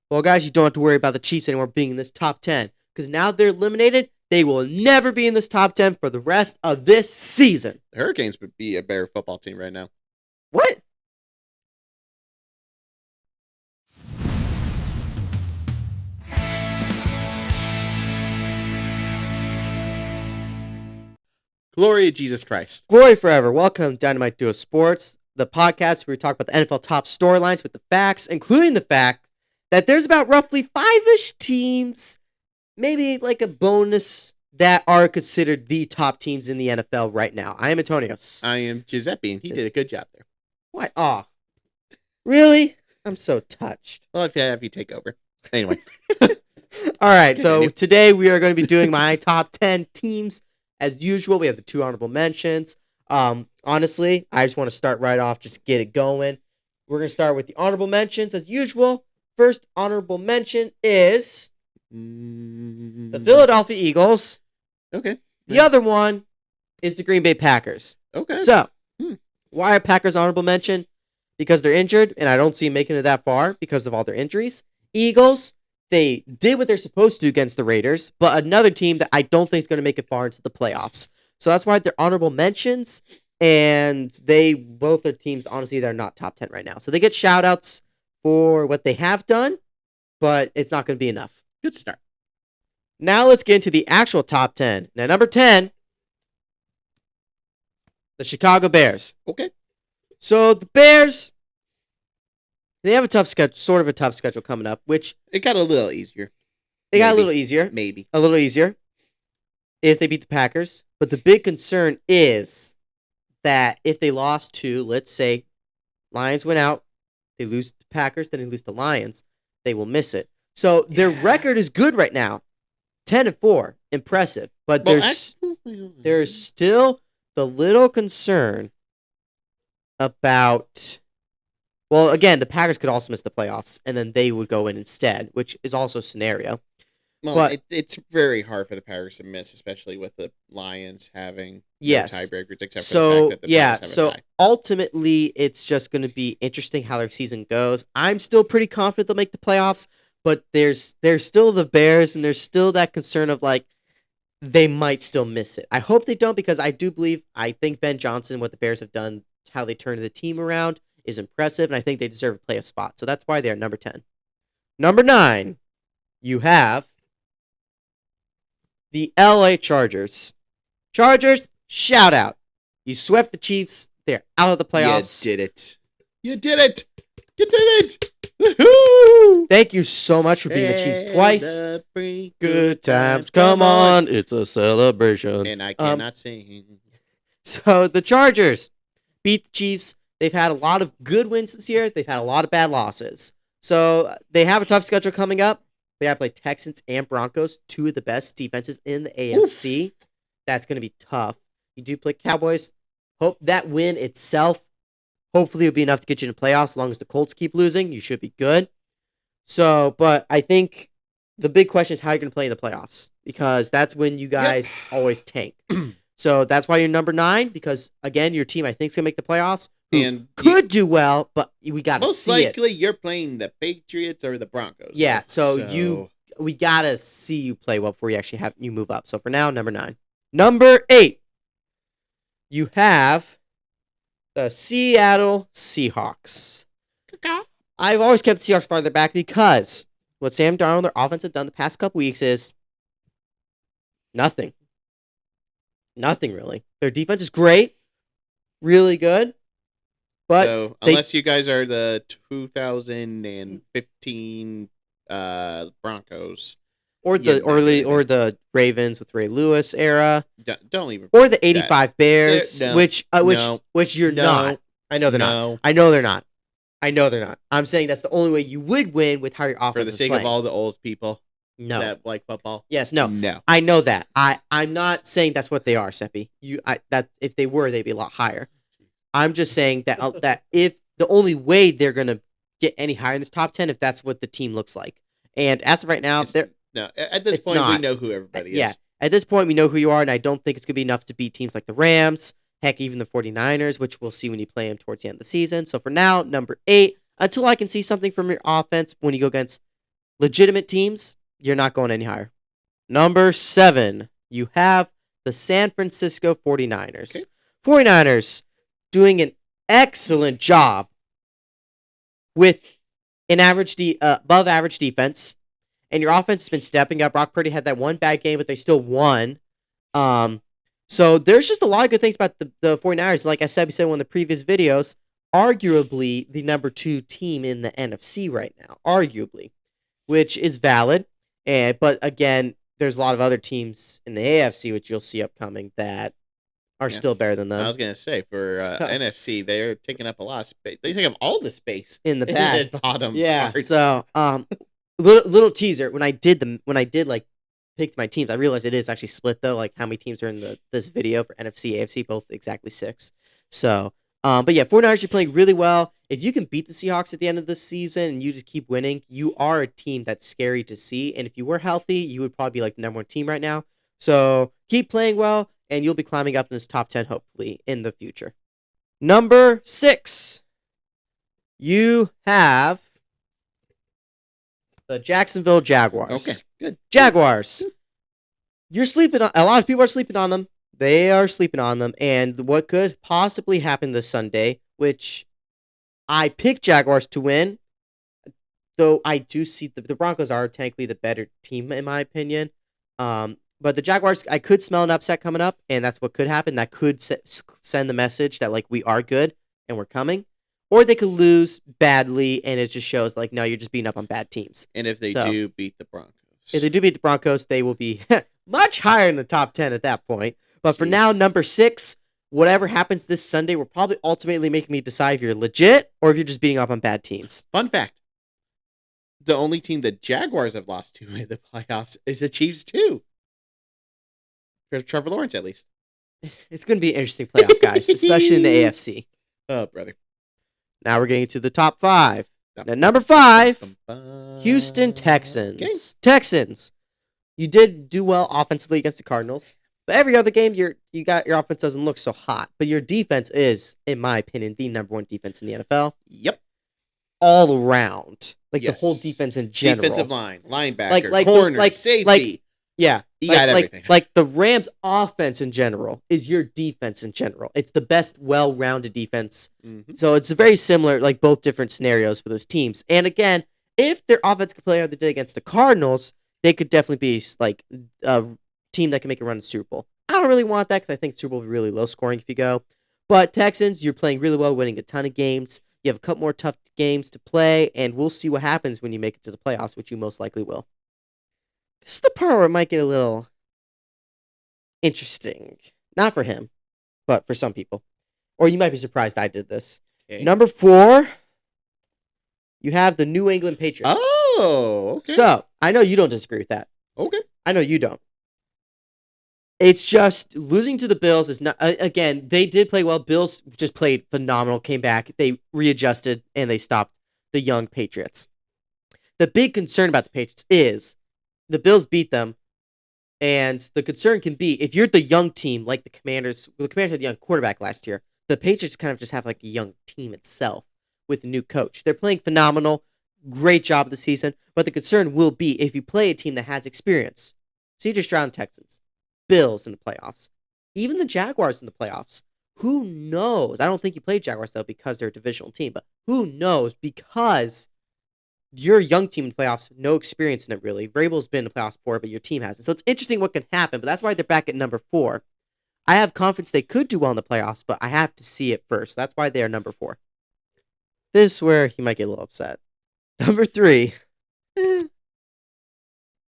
Well, guys, you don't have to worry about the Chiefs anymore being in this top 10 because now they're eliminated. They will never be in this top 10 for the rest of this season. The Hurricanes would be a better football team right now. What? Glory to Jesus Christ. Glory forever. Welcome, Dynamite Duo Sports, the podcast where we talk about the NFL top storylines with the facts, including the fact that there's about roughly 5-ish teams, maybe like a bonus, that are considered the top teams in the NFL right now. I am Antonios. I am Giuseppe, and he did a good job there. What? Aw. Really? I'm so touched. Well, if you have you take over. Anyway. All right, so Continue. today we are going to be doing my top 10 teams. As usual, we have the 2 honorable mentions. Honestly, I just want to start right off, just get it going. We're going to start with the honorable mentions. As usual, first honorable mention is the Philadelphia Eagles. Okay. The other one is the Green Bay Packers. Okay. So, why are Packers honorable mention? Because they're injured, and I don't see them making it that far because of all their injuries. Eagles, they did what they're supposed to against the Raiders, but another team that I don't think is going to make it far into the playoffs. So that's why they're honorable mentions, and both are teams, honestly, they're not top 10 right now. So they get shout-outs for what they have done, but it's not going to be enough. Good start. Now let's get into the actual top 10. Now, number 10, the Chicago Bears. Okay. So the Bears, they have a tough schedule, sort of a tough schedule coming up, which It got a little easier. they got a Maybe. little easier. Maybe. A little easier if they beat the Packers. But the big concern is that if they lost to, let's say, Lions went out, they lose the Packers, then they lose the Lions, they will miss it. So their record is good right now. 10-4. Impressive. But there's still the little concern about, well, again, the Packers could also miss the playoffs, and then they would go in instead, which is also a scenario. Well, but- it's very hard for the Packers to miss, especially with the Lions having Yes. no tiebreakers, except for the So, fact that the yeah, Packers have so a tie. ultimately, it's just going to be interesting how their season goes. I'm still pretty confident they'll make the playoffs, but there's still the Bears, and there's still that concern of, like, they might still miss it. I hope they don't, because I think Ben Johnson, what the Bears have done, how they turned the team around, is impressive, and I think they deserve a playoff spot. So that's why they are number 10. Number 9, you have the LA Chargers. Chargers, shout out. You swept the Chiefs. They're out of the playoffs. You did it. You did it. You did it. Woohoo! Thank you so much for beating the Chiefs twice. Celebrate Good times, come on. It's a celebration. And I cannot sing. So the Chargers beat the Chiefs. They've had a lot of good wins this year. They've had a lot of bad losses. So they have a tough schedule coming up. They have to play Texans and Broncos, 2 of the best defenses in the AFC. Oof. That's going to be tough. You do play Cowboys. Hope that win itself, hopefully, will be enough to get you in the playoffs. As long as the Colts keep losing, you should be good. So, but I think the big question is how you're going to play in the playoffs, because that's when you guys always tank. So that's why you're number 9, because, again, your team, I think, is going to make the playoffs. And Could do well, but we got to most see it. likely you're playing the Patriots or the Broncos. Yeah, so we got to see you play well before you actually have you move up. So for now, number 9. Number 8, you have the Seattle Seahawks. I've always kept the Seahawks farther back because what Sam Darnold, their offense, have done the past couple weeks is nothing. Nothing, really. Their defense is great, really good, but So, unless you guys are the 2015 Broncos, or the Ravens with Ray Lewis era, don't even. or the '85 Bears, No. which No. you're No. not. I know they're not. No, I know they're not. I know they're not. I'm saying that's the only way you would win with how your offense for the is sake playing. of all the old people No. that like football. Yes. No. No. I know that. I'm not saying that's what they are, Seppi. That if they were, they'd be a lot higher. I'm just saying that that if the only way they're gonna get any higher in this top 10 if that's what the team looks like. And as of right now, they're No, at this It's point, we not. know who everybody yeah. is. At this point, we know who you are, and I don't think it's gonna be enough to beat teams like the Rams, heck, even the 49ers, which we'll see when you play them towards the end of the season. So for now, number 8, until I can see something from your offense when you go against legitimate teams, you're not going any higher. Number 7, you have the San Francisco 49ers. Okay. 49ers doing an excellent job with an above average defense, and your offense has been stepping up. Brock Purdy had that one bad game, but they still won. So there's just a lot of good things about the 49ers. Like I said, we said in one of the previous videos, arguably the number 2 team in the NFC right now, arguably, which is valid. But again, there's a lot of other teams in the AFC, which you'll see upcoming, that are still better than them. I was gonna say for NFC, they're taking up a lot of space. They take up all the space in the pad. the bottom. Yeah. part. So little teaser. When I did like picked my teams, I realized it is actually split though. Like how many teams are in this video for NFC, AFC, both exactly 6. So but yeah, 49ers are playing really well. If you can beat the Seahawks at the end of the season and you just keep winning, you are a team that's scary to see. And if you were healthy, you would probably be like the number 1 team right now. So keep playing well, and you'll be climbing up in this top 10 hopefully in the future. Number 6, you have the Jacksonville Jaguars. Okay, good. Jaguars. You're sleeping on. A lot of people are sleeping on them. They are sleeping on them, and what could possibly happen this Sunday, which I picked Jaguars to win, though I do see the Broncos are technically the better team in my opinion. But the Jaguars, I could smell an upset coming up, and that's what could happen. That could send the message that like we are good and we're coming, or they could lose badly, and it just shows like no, you're just beating up on bad teams. And if they do beat the Broncos, they will be much higher in the top 10 at that point. But for now, number 6, whatever happens this Sunday will probably ultimately make me decide if you're legit or if you're just beating up on bad teams. Fun fact: the only team the Jaguars have lost to in the playoffs is the Chiefs too. For Trevor Lawrence, at least. It's going to be an interesting playoff, guys, especially in the AFC. Oh, brother. Now we're getting to the top 5. Now, number 5, Houston Texans. Okay. Texans. You did do well offensively against the Cardinals, but every other game your offense doesn't look so hot. But your defense is, in my opinion, the number 1 defense in the NFL. Yep. All around, like the Yes. whole defense in general. Defensive line, linebacker, corner, safety. Yeah, You got everything. Like the Rams' offense in general is your defense in general. It's the best, well-rounded defense. Mhm. So it's very similar, like both different scenarios for those teams. And again, if their offense could play how they did against the Cardinals, they could definitely be like a team that can make a run to Super Bowl. I don't really want that because I think Super Bowl will be really low scoring if you go. But Texans, you're playing really well, winning a ton of games. You have a couple more tough games to play, and we'll see what happens when you make it to the playoffs, which you most likely will. This is the part where it might get a little interesting. Not for him, but for some people. Or you might be surprised I did this. Okay. Number 4, you have the New England Patriots. Oh, okay. So, I know you don't disagree with that. Okay. I know you don't. It's just losing to the Bills is not. Again, they did play well. Bills just played phenomenal, came back. They readjusted, and they stopped the young Patriots. The big concern about the Patriots is the Bills beat them, and the concern can be if you're the young team like the Commanders. Well, the Commanders had a young quarterback last year. The Patriots kind of just have like a young team itself with a new coach. They're playing phenomenal, great job of the season, but the concern will be if you play a team that has experience. CJ Stroud and Texans, Bills in the playoffs, even the Jaguars in the playoffs. Who knows? I don't think you play Jaguars though because they're a divisional team, but who knows because you're a young team in the playoffs, no experience in it really. Vrabel's been in the playoffs before, but your team hasn't. So it's interesting what can happen, but that's why they're back at number 4. I have confidence they could do well in the playoffs, but I have to see it first. That's why they are number 4. This is where he might get a little upset. Number 3. I'm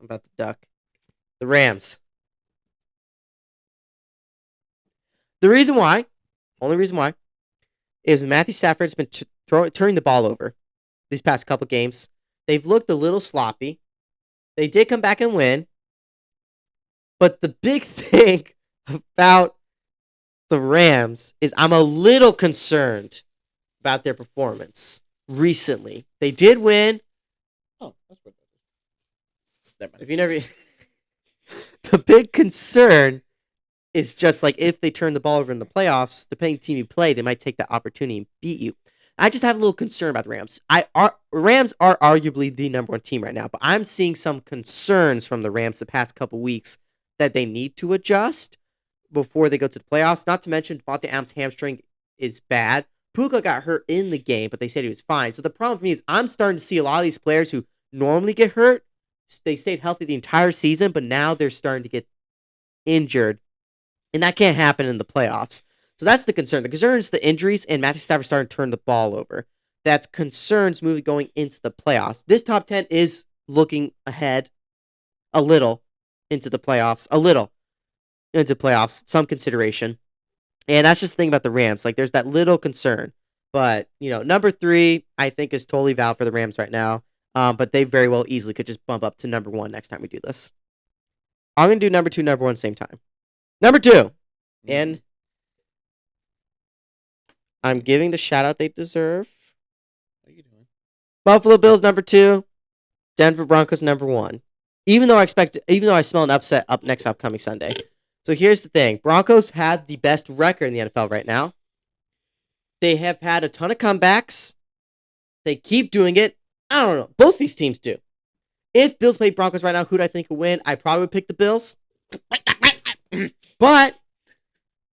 about to duck. The Rams. The reason why, only reason why, is Matthew Stafford's been turning the ball over these past couple games. They've looked a little sloppy. They did come back and win. But the big thing about the Rams is I'm a little concerned about their performance recently. They did win. Oh, that's what that is. If you never... The big concern is just like if they turn the ball over in the playoffs, depending on the team you play, they might take that opportunity and beat you. I just have a little concern about the Rams. Rams are arguably the number one team right now, but I'm seeing some concerns from the Rams the past couple weeks that they need to adjust before they go to the playoffs. Not to mention Devontae Adams' hamstring is bad. Puka got hurt in the game, but they said he was fine. So the problem for me is I'm starting to see a lot of these players who normally get hurt. They stayed healthy the entire season, but now they're starting to get injured, and that can't happen in the playoffs. So that's the concern. The concern is the injuries, and Matthew Stafford starting to turn the ball over. That's concerns moving going into the playoffs. This top 10 is looking ahead a little into the playoffs, some consideration. And that's just the thing about the Rams. Like, there's that little concern. But, number 3, I think, is totally valid for the Rams right now. But they very well easily could just bump up to number 1 next time we do this. I'm going to do number 2, number 1 same time. Number 2. And I'm giving the shout out they deserve. What are you doing? Buffalo Bills number 2, Denver Broncos number 1. Even though I smell an upset up next upcoming Sunday. So here's the thing. Broncos have the best record in the NFL right now. They have had a ton of comebacks. They keep doing it. I don't know. Both these teams do. If Bills play Broncos right now, who do I think would win? I probably would pick the Bills. But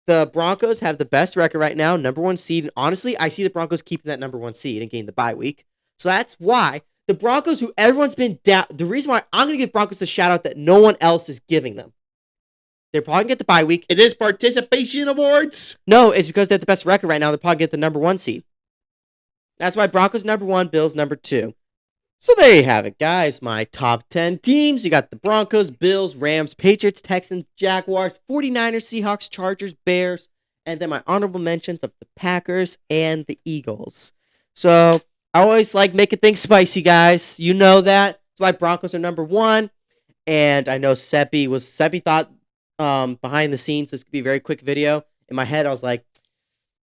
the Broncos have the best record right now, number 1 seed. And honestly, I see the Broncos keeping that number 1 seed and getting the bye week. So that's why the Broncos, who everyone's been down, the reason why I'm going to give Broncos a shout out that no one else is giving them. They're probably going to get the bye week. Is this participation awards? No, it's because they have the best record right now. They'll probably get the number 1 seed. That's why Broncos number 1, Bills number 2. So there you have it, guys. My top 10 teams. You got the Broncos, Bills, Rams, Patriots, Texans, Jaguars, 49ers, Seahawks, Chargers, Bears, and then my honorable mentions of the Packers and the Eagles. So I always like making things spicy, guys. You know that. That's why Broncos are number 1. And I know Seppi thought behind the scenes this could be a very quick video. In my head, I was like,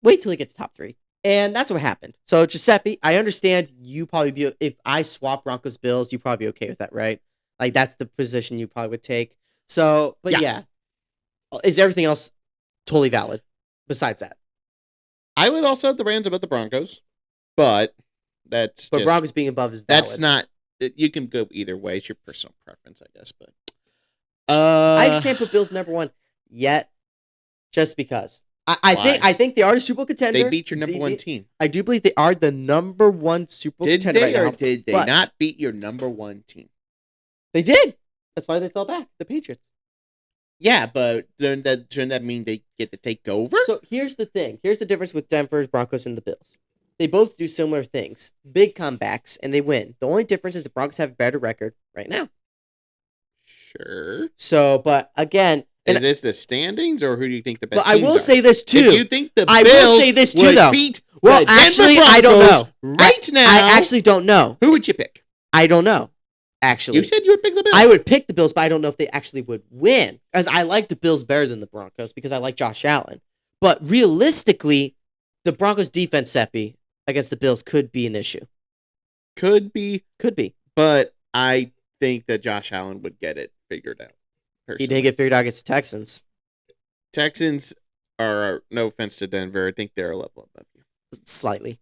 wait till he gets top 3. And that's what happened. So, Giuseppe, I understand you probably be, if I swap Broncos Bills, you probably be okay with that, right? Like, that's the position you probably would take. So, but yeah. Is everything else totally valid besides that? I would also have the Rams above the Broncos, but Broncos being above is valid. That's not, you can go either way. It's your personal preference, I guess, but. I just can't put Bills number 1 yet, just because. I think they are the Super Bowl contender. They beat your number 1 team. I do believe they are the number 1 Super Bowl contender right now. Did they not beat your number 1 team? They did. That's why they fell back. The Patriots. Yeah, but shouldn't that mean they get to take over? So here's the thing. Here's the difference with Denver's Broncos and the Bills. They both do similar things. Big comebacks, and they win. The only difference is the Broncos have a better record right now. Sure. So, but again... Is this the standings, or who do you think the best teams are? I will say this, too. If you think the Bills would beat well, actually, I don't know. Right now... I actually don't know. Who would you pick? I don't know, actually. You said you would pick the Bills. I would pick the Bills, but I don't know if they actually would win. As I like the Bills better than the Broncos because I like Josh Allen. But realistically, the Broncos' defense, Seppi, against the Bills could be an issue. Could be. But I think that Josh Allen would get it figured out. Personally. He didn't get figured out against the Texans. Texans are, no offense to Denver, I think they're a level above you. Slightly.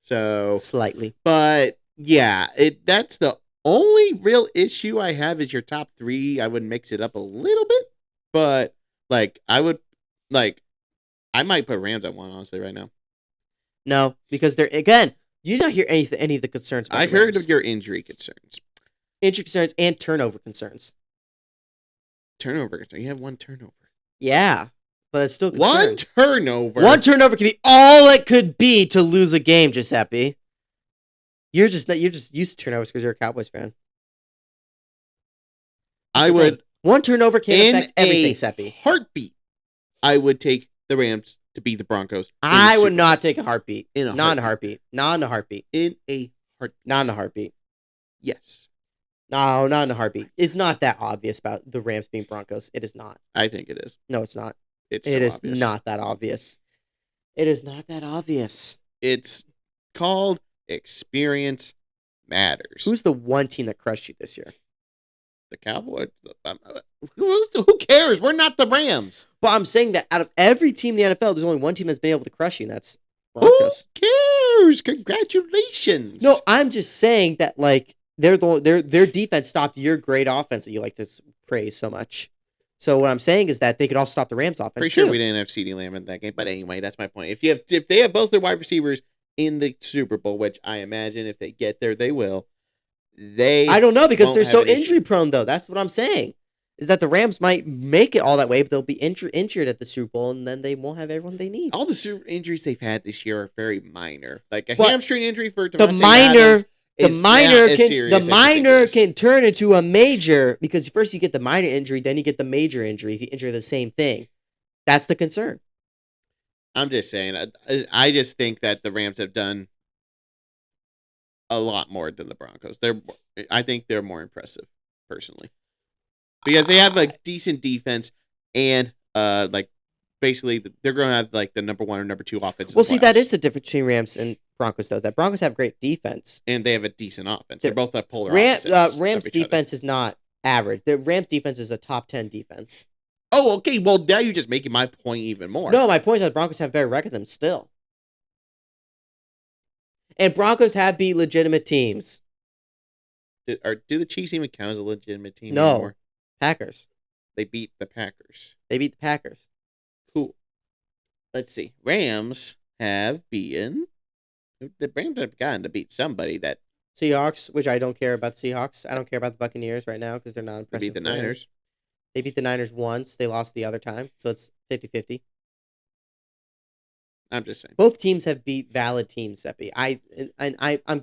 Slightly. But, yeah, that's the only real issue I have is your top 3. I would mix it up a little bit. But, I might put Rams at 1, honestly, right now. No, because they're, again, you did not hear any of the concerns about I heard of your injury concerns. Injury concerns and turnover concerns. Turnover. You have 1 turnover. Yeah, but it's still concern. 1 turnover. 1 turnover could be all it could be to lose a game, Giuseppe. You're just used to turnovers because you're a Cowboys fan. I would. 1 turnover can affect everything, Giuseppe. Heartbeat. I would take the Rams to beat the Broncos. I would not take a heartbeat. Not in a heartbeat. Yes. No, not in a heartbeat. It's not that obvious about the Rams being Broncos. It is not. I think it is. No, it's not. It is not that obvious. It is not that obvious. It's called experience matters. Who's the 1 team that crushed you this year? The Cowboys. Who cares? We're not the Rams. But I'm saying that out of every team in the NFL, there's only 1 team that's been able to crush you, and that's Broncos. Who cares? Congratulations. No, I'm just saying that like their defense stopped your great offense that you like to praise so much. So what I'm saying is that they could also stop the Rams offense. Pretty sure we didn't have CeeDee Lamb in that game, but anyway, that's my point. If they have both their wide receivers in the Super Bowl, which I imagine if they get there they will, I don't know because won't they're have so an issue. injury prone though. That's what I'm saying. Is that the Rams might make it all that way, but they'll be injured at the Super Bowl, and then they won't have everyone they need. All the super injuries they've had this year are very minor. Like a But hamstring injury for the Devontae minor, Adams the is minor not as can serious the as you think minor it is. can turn into a major because first you get the minor injury, then you get the major injury. If you injure the same thing, that's the concern. I'm just saying. I just think that the Rams have done a lot more than the Broncos. I think they're more impressive, personally, because they have like decent defense and like basically they're going to have like the number 1 or number 2 offense. Well, see, that is the difference between Rams and Broncos. That Broncos have great defense, and they have a decent offense. They're both at polar Rams opposites. Rams defense is not average. The Rams defense is a top 10 defense. Oh, okay. Well, now you're just making my point even more. No, my point is that the Broncos have a better record than them still. And Broncos have beat legitimate teams. Do the Chiefs even count as a legitimate team No. anymore? Packers. They beat the Packers. They beat the Packers. Cool. Let's see. Rams have beaten. The Rams have gotten to beat somebody that Seahawks, which I don't care about the Seahawks. I don't care about the Buccaneers right now because they're not impressive. beat the Niners. They beat the Niners once. They lost the other time. So it's 50-50. I'm just saying. Both teams have beat valid teams, Seppi. I'm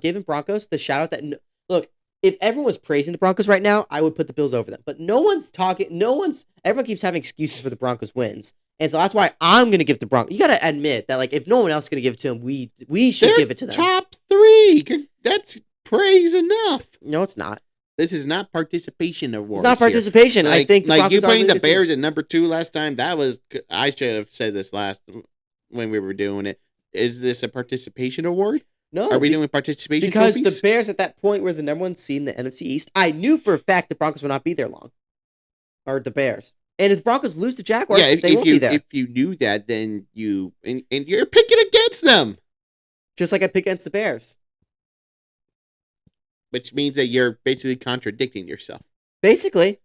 giving Broncos the shout out that look, if everyone was praising the Broncos right now, I would put the Bills over them. But no one's talking. Everyone keeps having excuses for the Broncos wins. And so that's why I'm going to give the Broncos. You got to admit that, like, if no one else is going to give it to them, we should They're give it to them. Top 3. That's praise enough. No, it's not. This is not participation awards. It's not participation. Like, I think the like you Broncos are putting really the good team. Bears at number 2 last time. That was I should have said this last when we were doing it. Is this a participation award? No, Are we doing participation because trophies? the Bears at that point were the number 1 seed in the NFC East. I knew for a fact the Broncos would not be there long, or the Bears. And if the Broncos lose to Jaguars, they won't be there. If you knew that, then and you're picking against them, Just like I pick against the Bears. which means that you're basically contradicting yourself, Basically,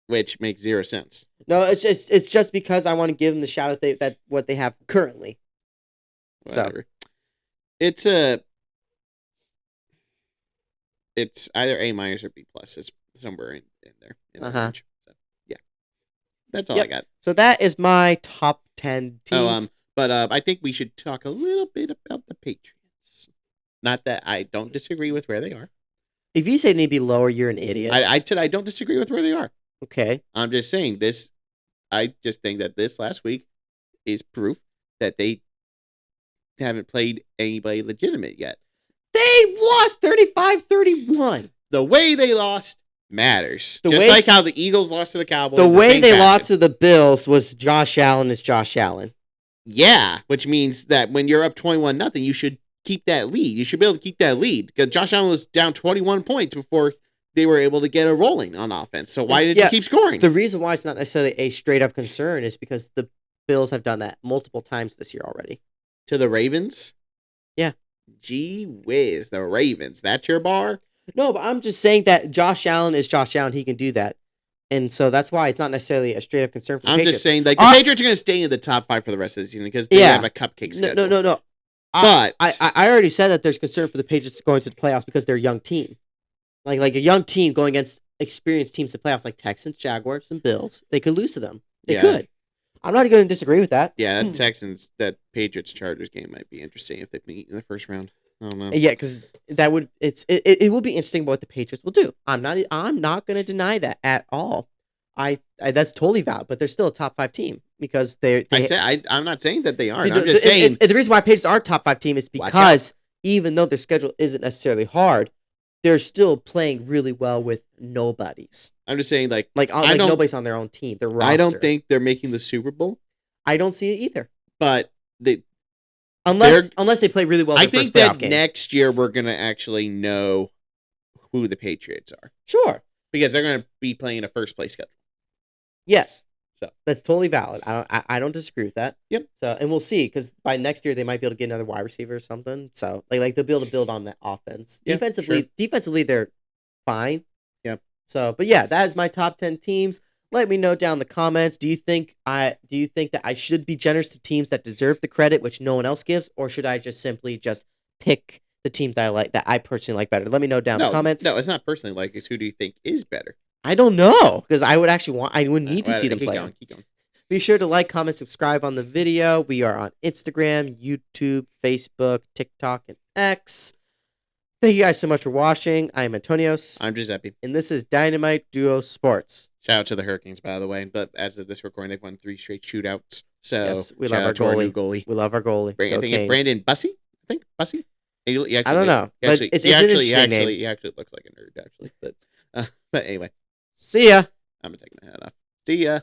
which makes 0 sense. no, it's just because I want to give them the shout out that what they have currently. Whatever. It's either A- or B+. It's somewhere in there. In that range. So, yeah, that's all I got. So that is my top 10 teams. But I think we should talk a little bit about the Patriots. Not that I don't disagree with where they are. If you say they need to be lower, you're an idiot. I said I don't disagree with where they are. Okay. I'm just saying this. I just think that this last week is proof that they haven't played anybody legitimate yet. They lost 35-31. The way they lost matters. The Just way- like how the Eagles lost to the Cowboys. The way same they fashion. lost to the Bills was Josh Allen is Josh Allen. Yeah, which means that when you're up 21-0, you should keep that lead. You should be able to keep that lead because Josh Allen was down 21 points before they were able to get a rolling on offense. So why did you keep scoring? The reason why it's not necessarily a straight up concern is because the Bills have done that multiple times this year already. To the Ravens? Yeah. Gee whiz, the Ravens. That's your bar? No, but I'm just saying that Josh Allen is Josh Allen. He can do that. And so that's why it's not necessarily a straight up concern for the I'm Patriots. just saying, like, the Patriots are going to stay in the top 5 for the rest of the season because they have a cupcake schedule. No. But I already said that there's concern for the Patriots going to the playoffs because they're a young team. Like a young team going against experienced teams to playoffs like Texans, Jaguars, and Bills. They could lose to them. They could. I'm not going to disagree with that. Yeah, that Patriots Chargers game might be interesting if they meet in the first round. I don't know. Yeah, because it will be interesting what the Patriots will do. I'm not going to deny that at all. I that's totally valid, but they're still a top 5 team because I'm not saying that they aren't. I'm just saying the reason why Patriots aren't top 5 team is because even though their schedule isn't necessarily hard, they're still playing really well with nobodies. I'm just saying like nobody's on their own team. Their roster. I don't think they're making the Super Bowl. I don't see it either. But unless they play really well. I in the think first playoff that game. next year we're gonna actually know who the Patriots are Sure. because they're gonna be playing a first place schedule. Yes. So That's totally valid. I don't disagree with that. Yep. So and we'll see because by next year they might be able to get another wide receiver or something. So like they'll be able to build on that offense. Yeah, Defensively they're fine. Yep. So but yeah, that is my top 10 teams. Let me know down in the comments. Do you think that I should be generous to teams that deserve the credit which no one else gives, or should I just simply just pick the teams that I personally like better? Let me know down in the comments. No, it's not personally like it's who do you think is better? I don't know because I would need to see them keep play. Keep going. Be sure to like, comment, subscribe on the video. We are on Instagram, YouTube, Facebook, TikTok, and X. Thank you guys so much for watching. I am Antonios. I'm Giuseppe. And this is Dynamite Duo Sports. Shout out to the Hurricanes, by the way. But as of this recording, they've won 3 straight shootouts. So yes, we love our new goalie. We love our goalie. I think it's Brandon Bussey. I think Bussey. I don't know. But it's an interesting name. He actually looks like a nerd, actually. But anyway. See ya. I'm taking the hat off. See ya.